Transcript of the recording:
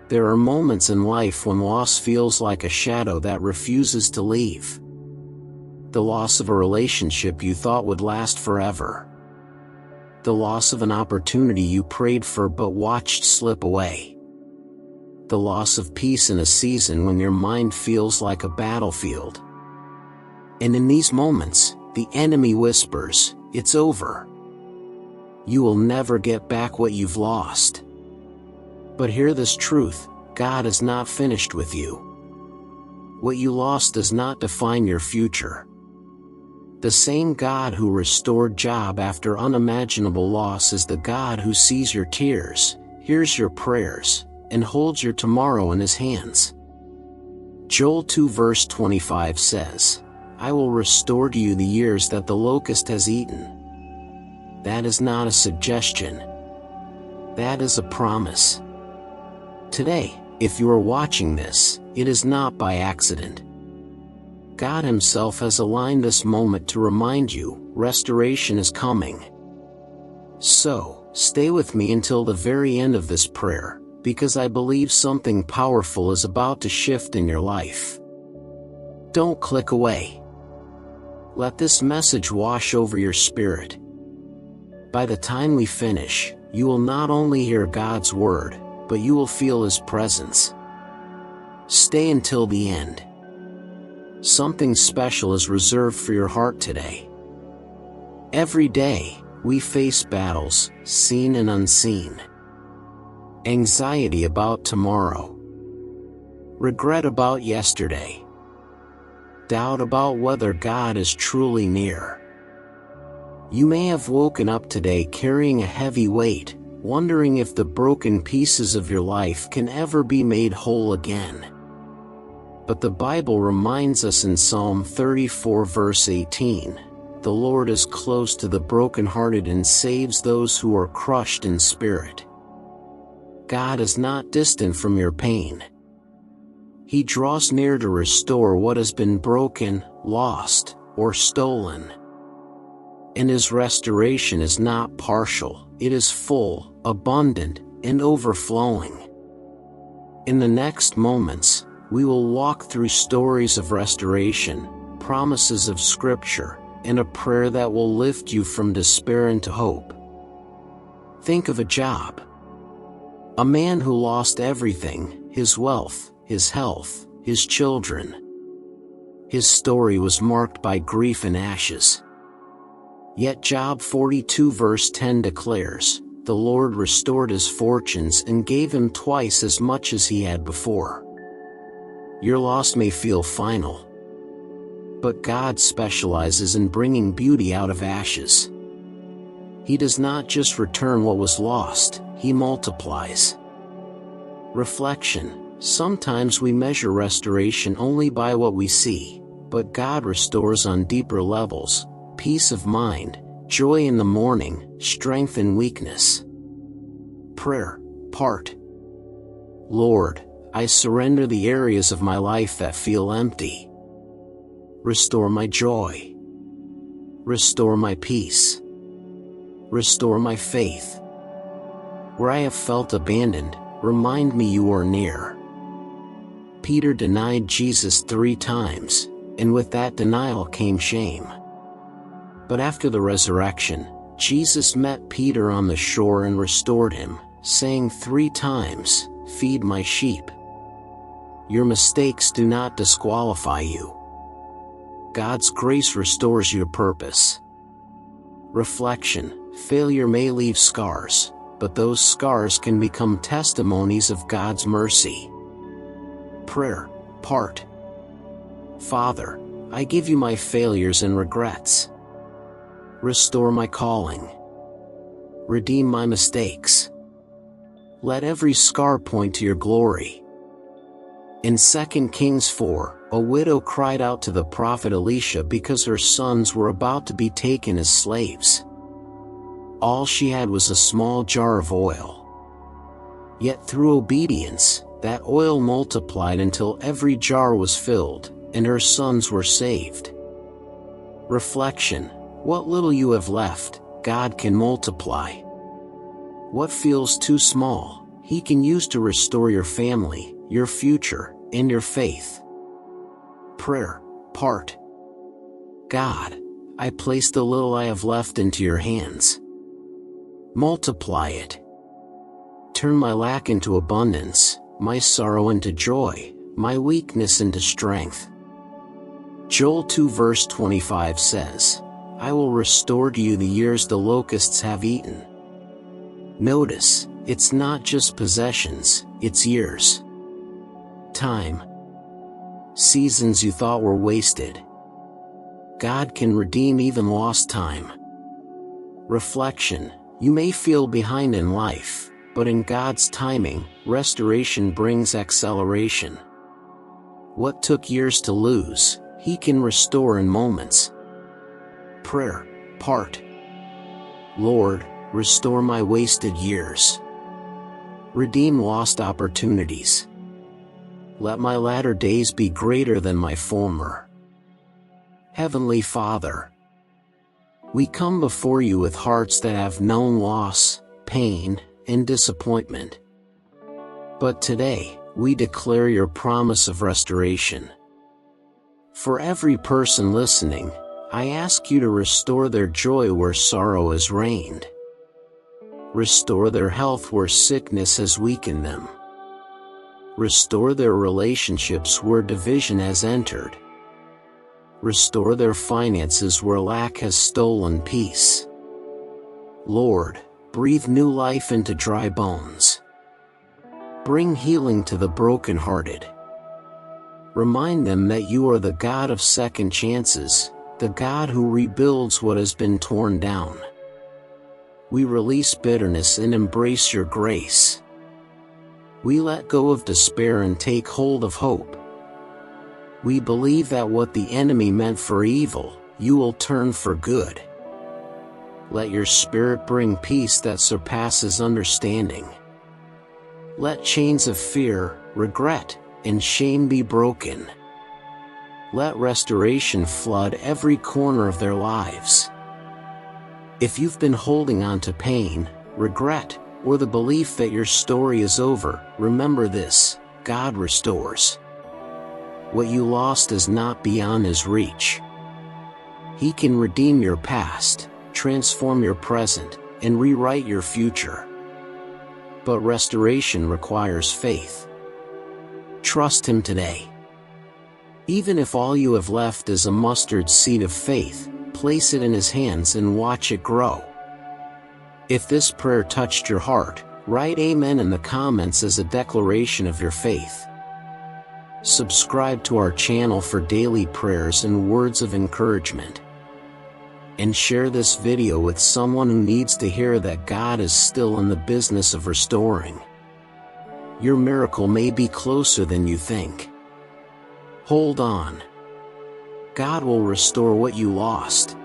There are moments in life when loss feels like a shadow that refuses to leave. The loss of a relationship you thought would last forever. The loss of an opportunity you prayed for but watched slip away. The loss of peace in a season when your mind feels like a battlefield. And in these moments, the enemy whispers, "It's over. You will never get back what you've lost." But hear this truth, God is not finished with you. What you lost does not define your future. The same God who restored Job after unimaginable loss is the God who sees your tears, hears your prayers, and holds your tomorrow in His hands. Joel 2 verse 25 says, "I will restore to you the years that the locust has eaten." That is not a suggestion. That is a promise. Today, if you are watching this, it is not by accident. God Himself has aligned this moment to remind you, restoration is coming. So, stay with me until the very end of this prayer, because I believe something powerful is about to shift in your life. Don't click away. Let this message wash over your spirit. By the time we finish, you will not only hear God's word, but you will feel His presence. Stay until the end. Something special is reserved for your heart today. Every day, we face battles, seen and unseen. Anxiety about tomorrow. Regret about yesterday. Doubt about whether God is truly near. You may have woken up today carrying a heavy weight, wondering if the broken pieces of your life can ever be made whole again. But the Bible reminds us in Psalm 34 verse 18, "The Lord is close to the brokenhearted and saves those who are crushed in spirit." God is not distant from your pain. He draws near to restore what has been broken, lost, or stolen. And His restoration is not partial, it is full, abundant, and overflowing. In the next moments, we will walk through stories of restoration, promises of Scripture, and a prayer that will lift you from despair into hope. Think of a Job. A man who lost everything, his wealth, his health, his children. His story was marked by grief and ashes. Yet Job 42 verse 10 declares, "The Lord restored his fortunes and gave him twice as much as he had before." Your loss may feel final, but God specializes in bringing beauty out of ashes. He does not just return what was lost, He multiplies. Reflection: sometimes we measure restoration only by what we see, but God restores on deeper levels: peace of mind, joy in the morning, strength in weakness. Prayer, part. Lord, I surrender the areas of my life that feel empty. Restore my joy. Restore my peace. Restore my faith. Where I have felt abandoned, remind me you are near. Peter denied Jesus 3 times, and with that denial came shame. But after the resurrection, Jesus met Peter on the shore and restored him, saying 3 times, "Feed my sheep." Your mistakes do not disqualify you. God's grace restores your purpose. Reflection: failure may leave scars, but those scars can become testimonies of God's mercy. Prayer, part. Father, I give you my failures and regrets. Restore my calling. Redeem my mistakes. Let every scar point to your glory. In 2 Kings 4, a widow cried out to the prophet Elisha because her sons were about to be taken as slaves. All she had was a small jar of oil. Yet through obedience, that oil multiplied until every jar was filled, and her sons were saved. Reflection: what little you have left, God can multiply. What feels too small, He can use to restore your family, your future, and your faith. Prayer, part. God, I place the little I have left into your hands. Multiply it. Turn my lack into abundance, my sorrow into joy, my weakness into strength. Joel 2 verse 25 says, I will restore to you the years the locusts have eaten. Notice, it's not just possessions, it's years. Time. Seasons you thought were wasted. God can redeem even lost time. Reflection. You may feel behind in life, but in God's timing, restoration brings acceleration. What took years to lose, He can restore in moments. Prayer, part. Lord, restore my wasted years. Redeem lost opportunities. Let my latter days be greater than my former. Heavenly Father, we come before you with hearts that have known loss, pain, and disappointment. But today, we declare your promise of restoration. For every person listening, I ask you to restore their joy where sorrow has reigned. Restore their health where sickness has weakened them. Restore their relationships where division has entered. Restore their finances where lack has stolen peace. Lord, breathe new life into dry bones. Bring healing to the brokenhearted. Remind them that you are the God of second chances, the God who rebuilds what has been torn down. We release bitterness and embrace your grace. We let go of despair and take hold of hope. We believe that what the enemy meant for evil, you will turn for good. Let your Spirit bring peace that surpasses understanding. Let chains of fear, regret, and shame be broken. Let restoration flood every corner of their lives. If you've been holding on to pain, regret, or the belief that your story is over, remember this: God restores. What you lost is not beyond His reach. He can redeem your past, transform your present, and rewrite your future. But restoration requires faith. Trust Him today. Even if all you have left is a mustard seed of faith, place it in His hands and watch it grow. If this prayer touched your heart, write Amen in the comments as a declaration of your faith. Subscribe to our channel for daily prayers and words of encouragement. And share this video with someone who needs to hear that God is still in the business of restoring. Your miracle may be closer than you think. Hold on. God will restore what you lost,